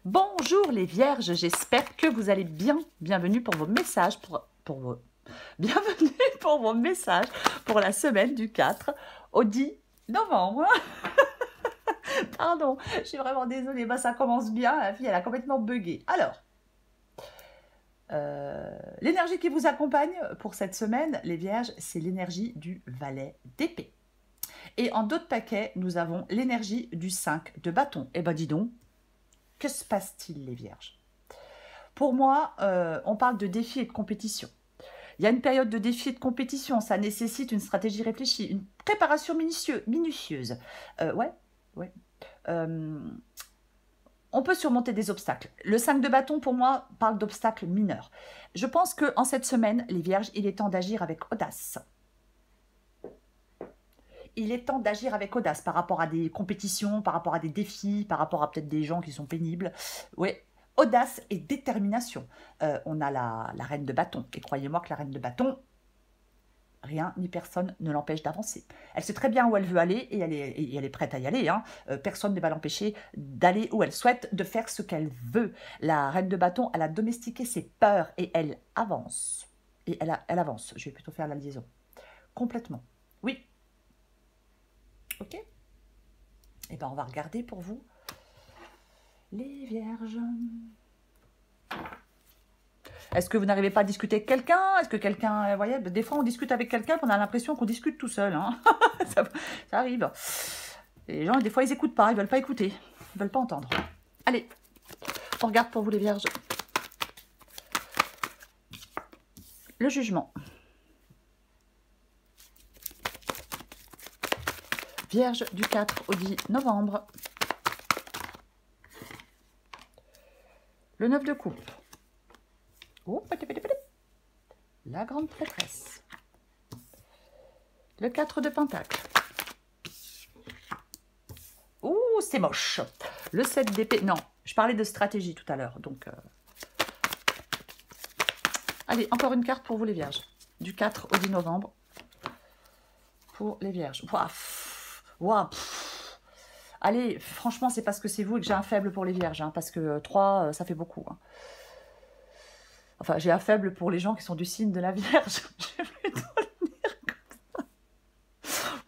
Bonjour les vierges, j'espère que vous allez bien. Bienvenue pour vos messages, bienvenue pour vos messages pour la semaine du 4 au 10 novembre. Pardon, je suis vraiment désolée, bah, ça commence bien, la fille elle a complètement bugué. Alors, l'énergie qui vous accompagne pour cette semaine, les vierges, c'est l'énergie du valet d'épée. Et en d'autres paquets, nous avons l'énergie du 5 de bâton. Eh ben dis donc, que se passe-t-il les vierges? Pour moi, on parle de défi et de compétition. Il y a une période de défi et de compétition, ça nécessite une stratégie réfléchie, une préparation minutieuse. Ouais. On peut surmonter des obstacles. Le 5 de bâton, pour moi, parle d'obstacles mineurs. Je pense qu'en cette semaine, les vierges, il est temps d'agir avec audace. Il est temps d'agir avec audace par rapport à des compétitions, par rapport à des défis, par rapport à peut-être des gens qui sont pénibles. Oui, audace et détermination. On a la reine de bâton. Et croyez-moi que la reine de bâton, rien ni personne ne l'empêche d'avancer. Elle sait très bien où elle veut aller et elle est prête à y aller. Hein. Personne ne va l'empêcher d'aller où elle souhaite, de faire ce qu'elle veut. La reine de bâton, elle a domestiqué ses peurs et elle avance. Et elle avance. Je vais plutôt faire la liaison. Complètement. Oui. Ok. Eh bien, on va regarder pour vous les vierges. Est-ce que vous n'arrivez pas à discuter avec quelqu'un? Est-ce que quelqu'un... Vous voyez, des fois, on discute avec quelqu'un, on a l'impression qu'on discute tout seul. Hein. ça arrive. Et les gens, des fois, ils n'écoutent pas, ils ne veulent pas écouter. Ils ne veulent pas entendre. Allez, on regarde pour vous les vierges. Le jugement. Vierge du 4 au 10 novembre. Le 9 de coupe. Oh, la grande prêtresse. Le 4 de pentacle. Ouh, c'est moche. Le 7 d'épée. Non, je parlais de stratégie tout à l'heure. Donc, allez, encore une carte pour vous les vierges. Du 4 au 10 novembre. Pour les vierges. Waouh. Allez, franchement, c'est parce que c'est vous et que j'ai un faible pour les vierges. Hein, parce que 3, ça fait beaucoup. Hein. Enfin, j'ai un faible pour les gens qui sont du signe de la Vierge. Je vais plutôt le dire comme ça.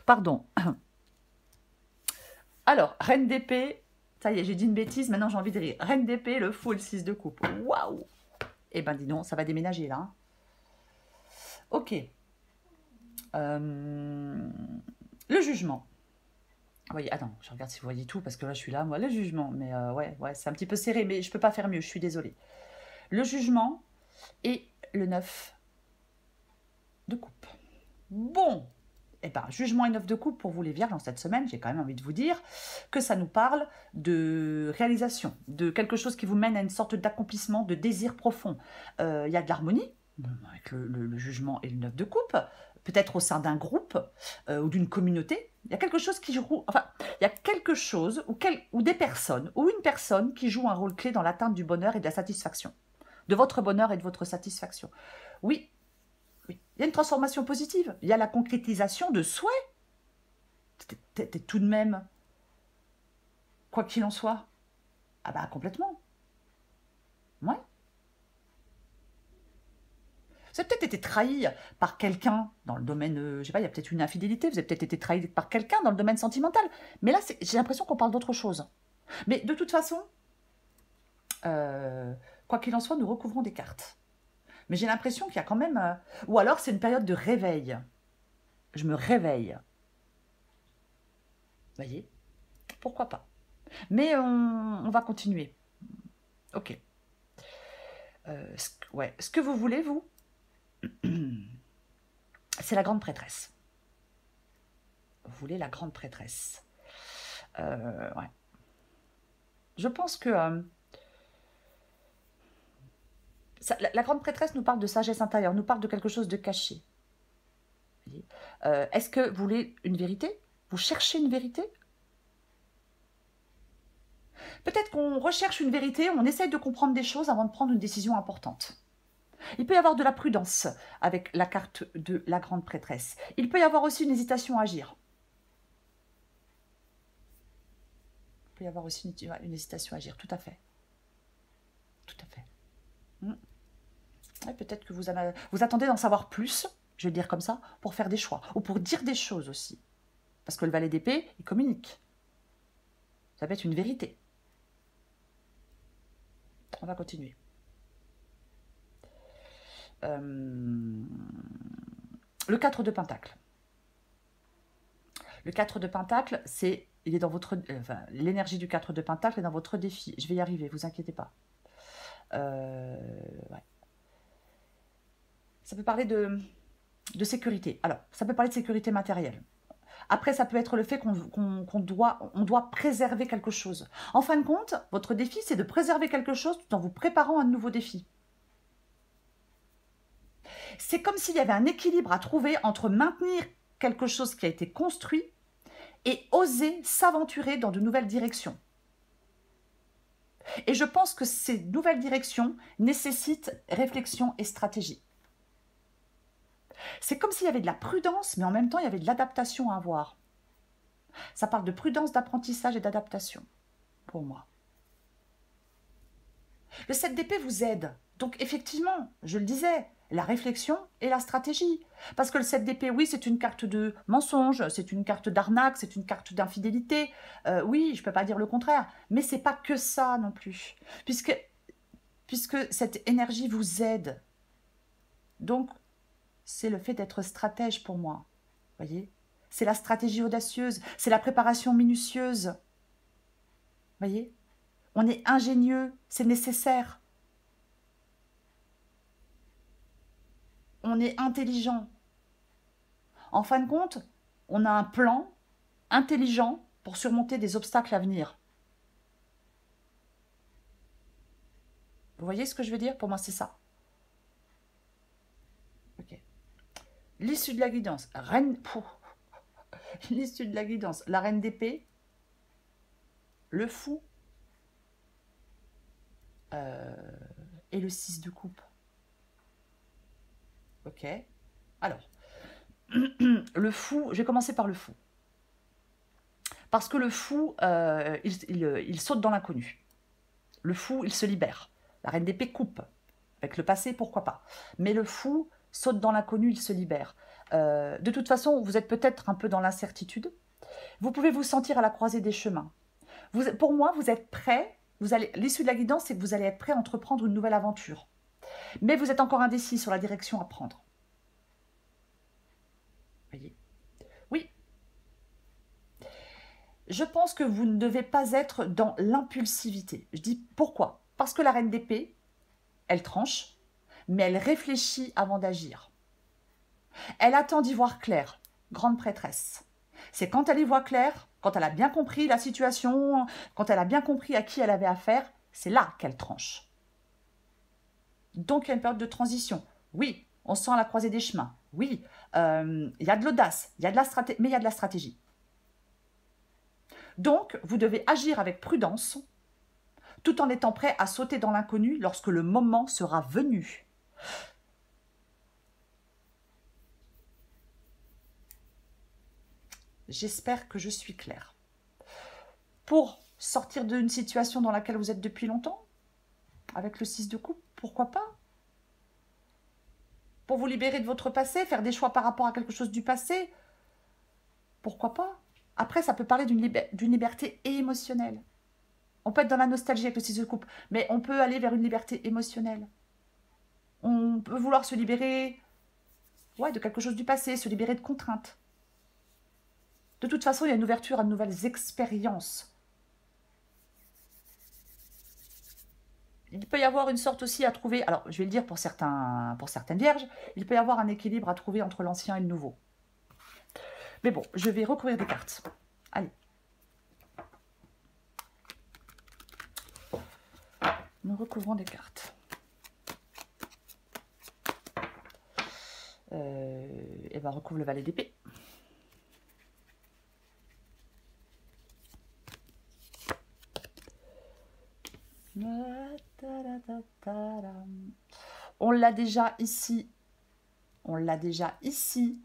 Pardon. Alors, reine d'épée. Ça y est, j'ai dit une bêtise. Maintenant, j'ai envie de rire. Reine d'épée, le fou et le 6 de coupe. Waouh. Eh ben, dis donc, ça va déménager, là. Hein. Ok. Le jugement. Vous voyez, attends, je regarde si vous voyez tout, parce que là, je suis là, moi, le jugement. Mais ouais, c'est un petit peu serré, mais je ne peux pas faire mieux, je suis désolée. Le jugement et le 9 de coupe. Bon, eh ben, jugement et 9 de coupe pour vous les vierges dans cette semaine, j'ai quand même envie de vous dire que ça nous parle de réalisation, de quelque chose qui vous mène à une sorte d'accomplissement, de désir profond. Il y a de l'harmonie avec le jugement et le 9 de coupe, peut-être au sein d'un groupe ou d'une communauté. Il y a quelque chose qui joue, enfin, il y a quelque chose ou des personnes ou une personne qui joue un rôle clé dans l'atteinte du bonheur et de la satisfaction, de votre bonheur et de votre satisfaction. Oui, il y a une transformation positive, il y a la concrétisation de souhaits. T'es tout de même, quoi qu'il en soit, ah bah complètement. Ouais. Vous avez peut-être été trahi par quelqu'un dans le domaine, je sais pas, il y a peut-être une infidélité, vous avez peut-être été trahi par quelqu'un dans le domaine sentimental. Mais là, j'ai l'impression qu'on parle d'autre chose. Mais de toute façon, quoi qu'il en soit, nous recouvrons des cartes. Mais j'ai l'impression qu'il y a quand même... ou alors, c'est une période de réveil. Je me réveille. Vous voyez? Pourquoi pas? Mais on va continuer. Ok. Ouais. Ce que vous voulez, vous, c'est la grande prêtresse. Vous voulez la grande prêtresse. Ouais. Je pense que... la grande prêtresse nous parle de sagesse intérieure, nous parle de quelque chose de caché. Est-ce que vous voulez une vérité? Vous cherchez une vérité? Peut-être qu'on recherche une vérité, on essaye de comprendre des choses avant de prendre une décision importante. Il peut y avoir de la prudence avec la carte de la grande prêtresse. Il peut y avoir aussi une hésitation à agir. peut y avoir aussi une hésitation à agir, tout à fait. Tout à fait. Mm. Ouais, peut-être que vous attendez d'en savoir plus, je vais le dire comme ça, pour faire des choix, ou pour dire des choses aussi. Parce que le valet d'épée, il communique. Ça peut être une vérité. On va continuer. Le 4 de Pentacle. Le 4 de Pentacle, il est dans votre... l'énergie du 4 de Pentacle est dans votre défi. Je vais y arriver, vous inquiétez pas. Ouais. Ça peut parler de sécurité. Alors, ça peut parler de sécurité matérielle. Après, ça peut être le fait qu'on doit préserver quelque chose. En fin de compte, votre défi, c'est de préserver quelque chose tout en vous préparant à un nouveau défi. C'est comme s'il y avait un équilibre à trouver entre maintenir quelque chose qui a été construit et oser s'aventurer dans de nouvelles directions. Et je pense que ces nouvelles directions nécessitent réflexion et stratégie. C'est comme s'il y avait de la prudence, mais en même temps, il y avait de l'adaptation à avoir. Ça parle de prudence, d'apprentissage et d'adaptation, pour moi. Le 7 d'épée vous aide. Donc, effectivement, je le disais, la réflexion et la stratégie. Parce que le 7 d'épée, oui, c'est une carte de mensonge, c'est une carte d'arnaque, c'est une carte d'infidélité. Oui, je ne peux pas dire le contraire. Mais ce n'est pas que ça non plus. Puisque cette énergie vous aide. Donc, c'est le fait d'être stratège pour moi. Vous voyez ? C'est la stratégie audacieuse, c'est la préparation minutieuse. Vous voyez ? On est ingénieux, c'est nécessaire. On est intelligent. En fin de compte, on a un plan intelligent pour surmonter des obstacles à venir. Vous voyez ce que je veux dire? Pour moi, c'est ça. Ok. L'issue de la guidance. L'issue de la guidance. La reine d'épée. Le fou. Et le 6 de coupe. Ok. Alors, le fou, je vais commencer par le fou. Parce que le fou, il saute dans l'inconnu. Le fou, il se libère. La reine d'épée coupe. Avec le passé, pourquoi pas. Mais le fou saute dans l'inconnu, il se libère. De toute façon, vous êtes peut-être un peu dans l'incertitude. Vous pouvez vous sentir à la croisée des chemins. Pour moi, vous êtes prêt. L'issue de la guidance, c'est que vous allez être prêt à entreprendre une nouvelle aventure. Mais vous êtes encore indécis sur la direction à prendre. Voyez ? Oui. Je pense que vous ne devez pas être dans l'impulsivité. Je dis pourquoi ? Parce que la reine d'épée, elle tranche, mais elle réfléchit avant d'agir. Elle attend d'y voir clair, grande prêtresse. C'est quand elle y voit clair, quand elle a bien compris la situation, quand elle a bien compris à qui elle avait affaire, c'est là qu'elle tranche. Donc il y a une période de transition. Oui, on se sent à la croisée des chemins. Oui, il y a de l'audace, il y a de la stratégie, mais il y a de la stratégie. Donc, vous devez agir avec prudence, tout en étant prêt à sauter dans l'inconnu lorsque le moment sera venu. J'espère que je suis claire. Pour sortir d'une situation dans laquelle vous êtes depuis longtemps, avec le 6 de coupe, pourquoi pas? Pour vous libérer de votre passé, faire des choix par rapport à quelque chose du passé, pourquoi pas? Après, ça peut parler d'une liberté émotionnelle. On peut être dans la nostalgie avec le 6 de coupe, mais on peut aller vers une liberté émotionnelle. On peut vouloir se libérer de quelque chose du passé, se libérer de contraintes. De toute façon, il y a une ouverture à de nouvelles expériences. Il peut y avoir une sorte aussi à trouver, alors je vais le dire pour certaines vierges, il peut y avoir un équilibre à trouver entre l'ancien et le nouveau. Mais bon, je vais recouvrir des cartes. Allez. Nous recouvrons des cartes. Et ben recouvre le valet d'épée. On l'a déjà ici. On l'a déjà ici.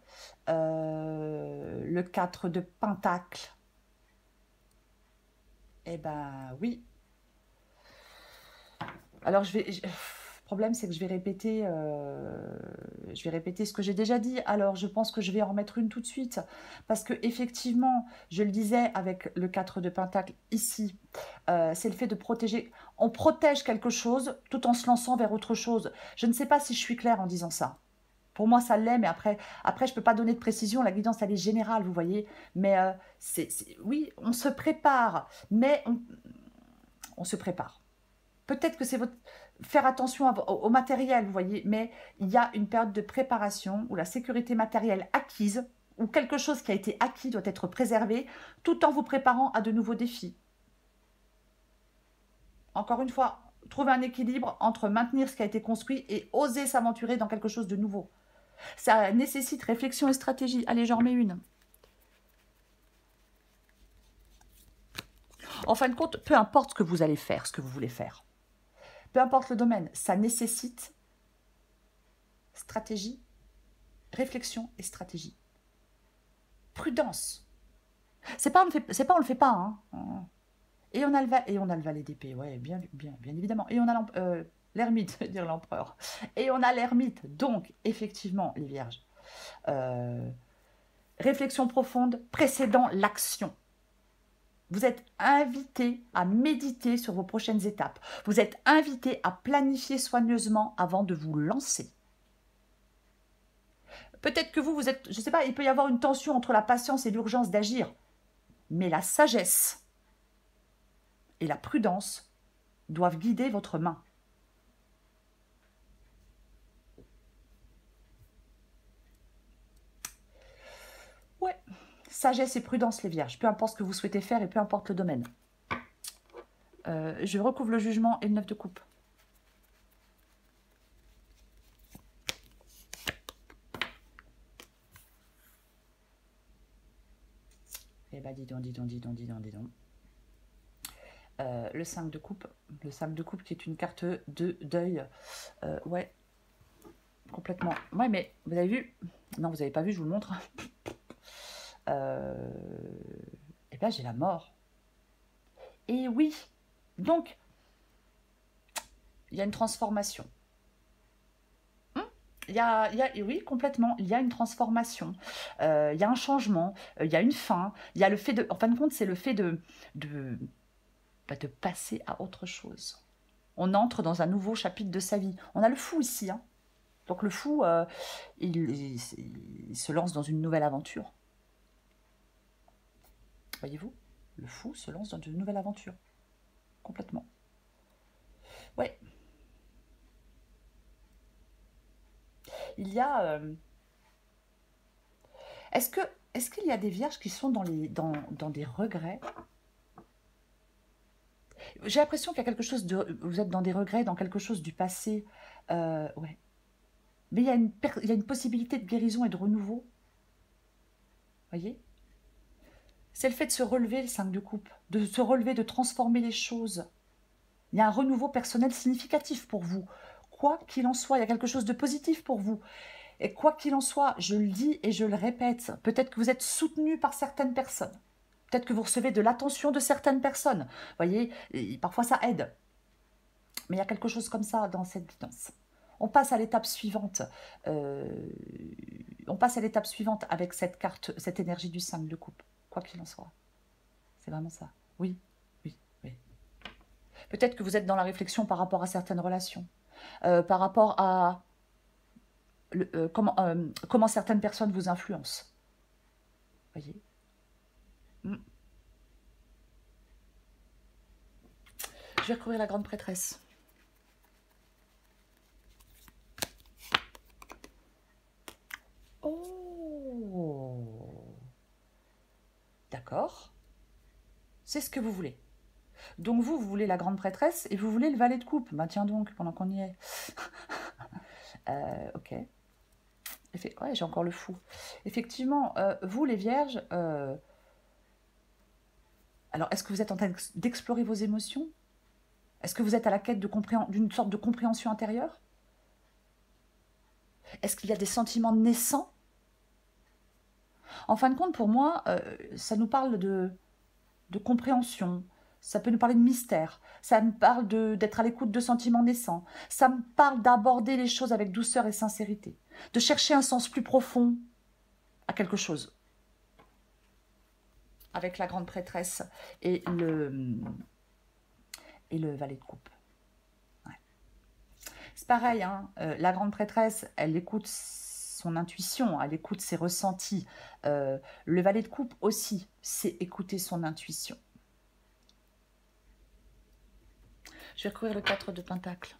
Le 4 de Pentacle. Eh ben oui. Alors le problème c'est que je vais répéter ce que j'ai déjà dit. Alors je pense que je vais en remettre une tout de suite parce que effectivement, je le disais avec le 4 de Pentacle ici, c'est le fait de protéger. On protège quelque chose tout en se lançant vers autre chose. Je ne sais pas si je suis claire en disant ça. Pour moi, ça l'est, mais après je ne peux pas donner de précision. La guidance, elle est générale, vous voyez. Mais oui, on se prépare, mais on se prépare. Peut-être que c'est votre... Faire attention au matériel, vous voyez, mais il y a une période de préparation où la sécurité matérielle acquise, où quelque chose qui a été acquis doit être préservé, tout en vous préparant à de nouveaux défis. Encore une fois, trouver un équilibre entre maintenir ce qui a été construit et oser s'aventurer dans quelque chose de nouveau. Ça nécessite réflexion et stratégie. Allez, j'en remets une. En fin de compte, peu importe ce que vous allez faire, ce que vous voulez faire, peu importe le domaine, ça nécessite stratégie, réflexion et stratégie. Prudence. C'est pas on le fait pas. Hein. Et on a le valet d'épée, ouais, bien évidemment. Et on a l'ermite, je veux dire l'empereur. Et on a l'ermite. Donc, effectivement, les vierges. Réflexion profonde précédant l'action. Vous êtes invité à méditer sur vos prochaines étapes. Vous êtes invité à planifier soigneusement avant de vous lancer. Peut-être que vous êtes, je ne sais pas, il peut y avoir une tension entre la patience et l'urgence d'agir. Mais la sagesse et la prudence doivent guider votre main. Ouais, sagesse et prudence les vierges, peu importe ce que vous souhaitez faire et peu importe le domaine. Je recouvre le jugement et le 9 de coupe. Eh ben dis donc. Le 5 de coupe. Le 5 de coupe qui est une carte de deuil. Ouais, complètement. Ouais, mais vous avez vu? Non, vous n'avez pas vu, je vous le montre. Eh bien, j'ai la mort. Et oui, donc, il y a une transformation. Oui, complètement. Il y a une transformation. Il y a un changement. Il y a une fin. Il y a le fait de... En fin de compte, c'est le fait de passer à autre chose. On entre dans un nouveau chapitre de sa vie. On a le fou ici. Hein. Donc le fou, il se lance dans une nouvelle aventure. Voyez-vous? Le fou se lance dans une nouvelle aventure. Complètement. Ouais. Il y a... Est-ce qu'il y a des vierges qui sont dans des regrets? J'ai l'impression qu'il y a quelque chose de... Vous êtes dans des regrets, dans quelque chose du passé. Ouais. Mais il y a une possibilité de guérison et de renouveau. Voyez? C'est le fait de se relever, le 5 de coupe. De se relever, de transformer les choses. Il y a un renouveau personnel significatif pour vous. Quoi qu'il en soit, il y a quelque chose de positif pour vous. Et quoi qu'il en soit, je le dis et je le répète, peut-être que vous êtes soutenu par certaines personnes. Peut-être que vous recevez de l'attention de certaines personnes. Vous voyez, et parfois ça aide. Mais il y a quelque chose comme ça dans cette guidance. On passe à l'étape suivante. On passe à l'étape suivante avec cette carte, cette énergie du 5 de coupe. Quoi qu'il en soit. C'est vraiment ça. Oui. Peut-être que vous êtes dans la réflexion par rapport à certaines relations. Par rapport à comment certaines personnes vous influencent. Voyez. Je vais recouvrir la grande prêtresse. Oh, d'accord. C'est ce que vous voulez. Donc vous voulez la grande prêtresse et vous voulez le valet de coupe. Bah tiens donc, pendant qu'on y est. Ok. Ouais, j'ai encore le fou. Effectivement, vous les vierges, alors est-ce que vous êtes en train d'explorer vos émotions? Est-ce que vous êtes à la quête d'une sorte de compréhension intérieure? Est-ce qu'il y a des sentiments naissants? En fin de compte, pour moi, ça nous parle de compréhension. Ça peut nous parler de mystère. Ça me parle d'être à l'écoute de sentiments naissants. Ça me parle d'aborder les choses avec douceur et sincérité. De chercher un sens plus profond à quelque chose. Avec la grande prêtresse et le valet de coupe. Ouais. C'est pareil, hein, la grande prêtresse, elle écoute son intuition, elle écoute ses ressentis. Le valet de coupe aussi, c'est écouter son intuition. Je vais recourir le 4 de Pentacle.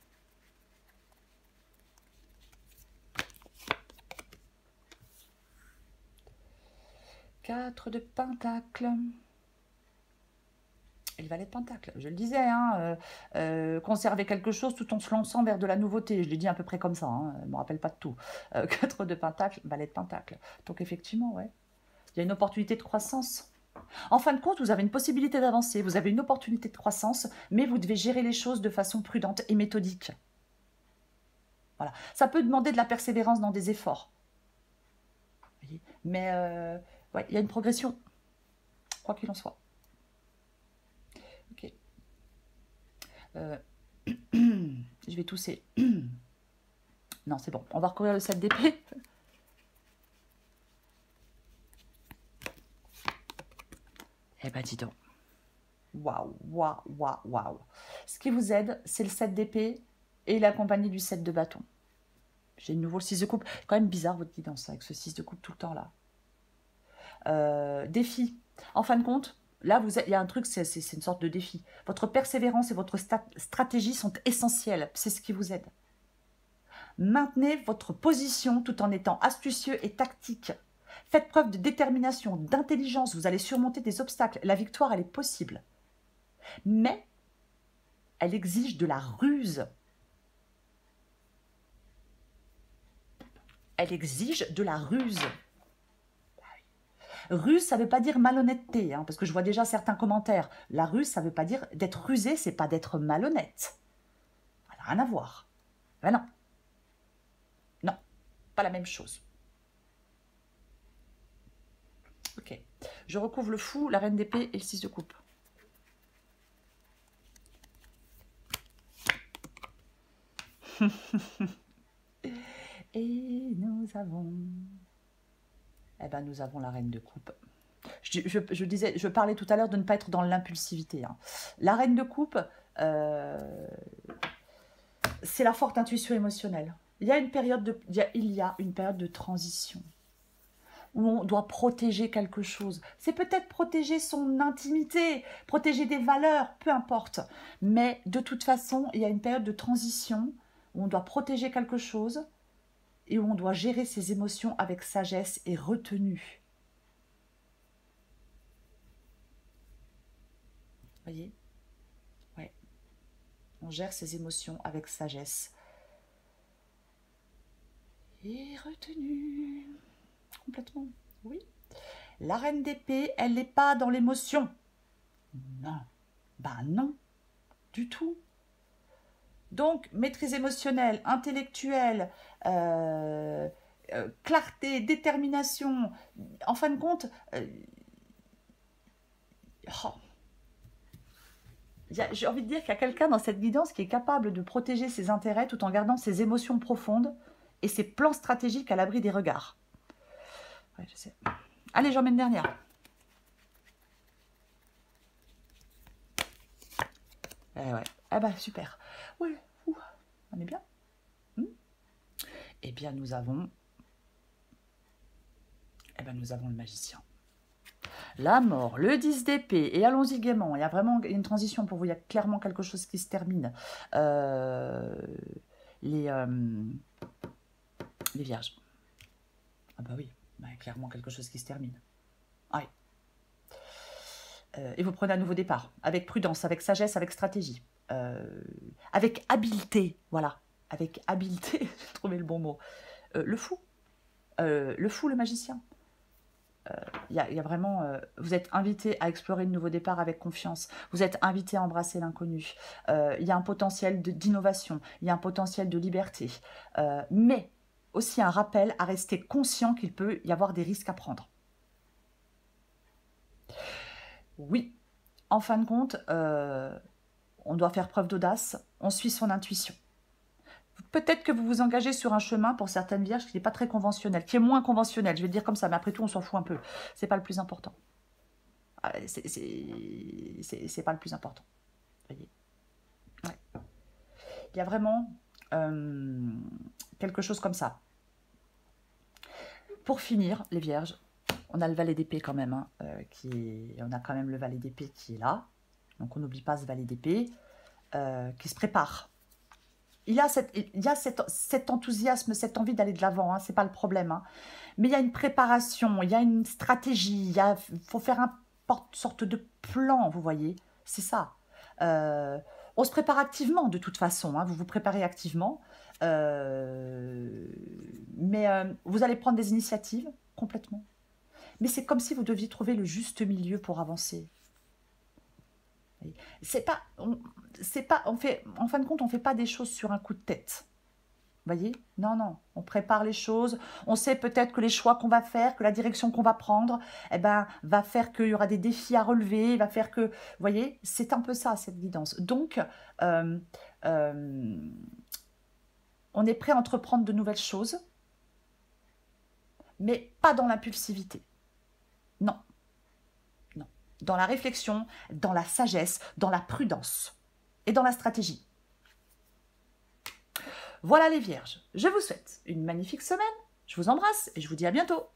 Quatre de Pentacle. Et le valet de Pentacle, je le disais, hein, conserver quelque chose tout en se lançant vers de la nouveauté. Je l'ai dit à peu près comme ça, hein, je ne me rappelle pas de tout. 4 de Pentacle, valet de Pentacle. Donc effectivement, ouais, il y a une opportunité de croissance. En fin de compte, vous avez une possibilité d'avancer, vous avez une opportunité de croissance, mais vous devez gérer les choses de façon prudente et méthodique. Voilà. Ça peut demander de la persévérance dans des efforts. Mais ouais, il y a une progression, quoi qu'il en soit. Ok. Je vais tousser. Non, c'est bon. On va recourir le 7 d'épée. Eh ben, dis donc. Waouh, waouh, waouh, waouh. Ce qui vous aide, c'est le 7 d'épée et la compagnie du 7 de bâton. J'ai de nouveau le 6 de coupe. C'est quand même bizarre votre guidance avec ce 6 de coupe tout le temps là. Défi. En fin de compte, là, il y a un truc, c'est une sorte de défi. Votre persévérance et votre stratégie sont essentielles. C'est ce qui vous aide. Maintenez votre position tout en étant astucieux et tactique. Faites preuve de détermination, d'intelligence. Vous allez surmonter des obstacles. La victoire, elle est possible. Mais elle exige de la ruse. Elle exige de la ruse. Ruse, ça ne veut pas dire malhonnêteté, hein, parce que je vois déjà certains commentaires. La ruse, ça ne veut pas dire d'être rusé, c'est pas d'être malhonnête. Ça n'a rien à voir. Ben non. Non, pas la même chose. Ok. Je recouvre le fou, la reine d'épée et le 6 de coupe. Et nous avons... Eh ben, nous avons la reine de coupe. Je parlais tout à l'heure de ne pas être dans l'impulsivité. Hein. La reine de coupe, c'est la forte intuition émotionnelle. Il y a une période de transition où on doit protéger quelque chose. C'est peut-être protéger son intimité, protéger des valeurs, peu importe. Mais de toute façon, il y a une période de transition où on doit protéger quelque chose et où on doit gérer ses émotions avec sagesse et retenue. Voyez? Ouais. On gère ses émotions avec sagesse. Et retenue. Complètement, oui. La reine d'épée, elle n'est pas dans l'émotion. Non. Ben non, du tout. Donc, maîtrise émotionnelle, intellectuelle, clarté, détermination. En fin de compte, j'ai envie de dire qu'il y a quelqu'un dans cette guidance qui est capable de protéger ses intérêts tout en gardant ses émotions profondes et ses plans stratégiques à l'abri des regards. Ouais, je sais. Allez, j'emmène dernière. Ouais. Ah bah, super. Ouais, on est bien. Eh bien, nous avons le magicien. La mort, le 10 d'épée, et allons-y gaiement. Il y a vraiment une transition pour vous, il y a clairement quelque chose qui se termine. Les vierges. Ah bah oui, clairement quelque chose qui se termine. Ah oui. Et vous prenez un nouveau départ, avec prudence, avec sagesse, avec stratégie, avec habileté, voilà, avec habileté, j'ai trouvé le bon mot. Le fou, le magicien. Il y a vraiment, vous êtes invité à explorer de nouveaux départs avec confiance, vous êtes invité à embrasser l'inconnu, il y a un potentiel d'innovation, il y a un potentiel de liberté, mais aussi un rappel à rester conscient qu'il peut y avoir des risques à prendre. Oui, en fin de compte, on doit faire preuve d'audace, on suit son intuition. Peut-être que vous vous engagez sur un chemin pour certaines vierges qui n'est pas très conventionnel, qui est moins conventionnel, je vais le dire comme ça, mais après tout, on s'en fout un peu. C'est pas le plus important. C'est pas le plus important. Voyez. Ouais. Il y a vraiment quelque chose comme ça. Pour finir, les vierges, on a le valet d'épée quand même, hein, on a quand même le valet d'épée qui est là. Donc on n'oublie pas ce valet d'épée qui se prépare. Il y a cet enthousiasme, cette envie d'aller de l'avant, hein, c'est pas le problème. Hein. Mais il y a une préparation, il y a une stratégie, il faut faire une sorte de plan, vous voyez. C'est ça. On se prépare activement de toute façon, hein, vous vous préparez activement. Mais vous allez prendre des initiatives complètement. Mais c'est comme si vous deviez trouver le juste milieu pour avancer. En fin de compte, on ne fait pas des choses sur un coup de tête. Vous voyez? Non, non. On prépare les choses. On sait peut-être que les choix qu'on va faire, que la direction qu'on va prendre, eh ben, va faire qu'il y aura des défis à relever, va faire que... Vous voyez? C'est un peu ça, cette guidance. Donc, on est prêt à entreprendre de nouvelles choses, mais pas dans l'impulsivité. Non. Non. Dans la réflexion, dans la sagesse, dans la prudence et dans la stratégie. Voilà les vierges, je vous souhaite une magnifique semaine, je vous embrasse et je vous dis à bientôt.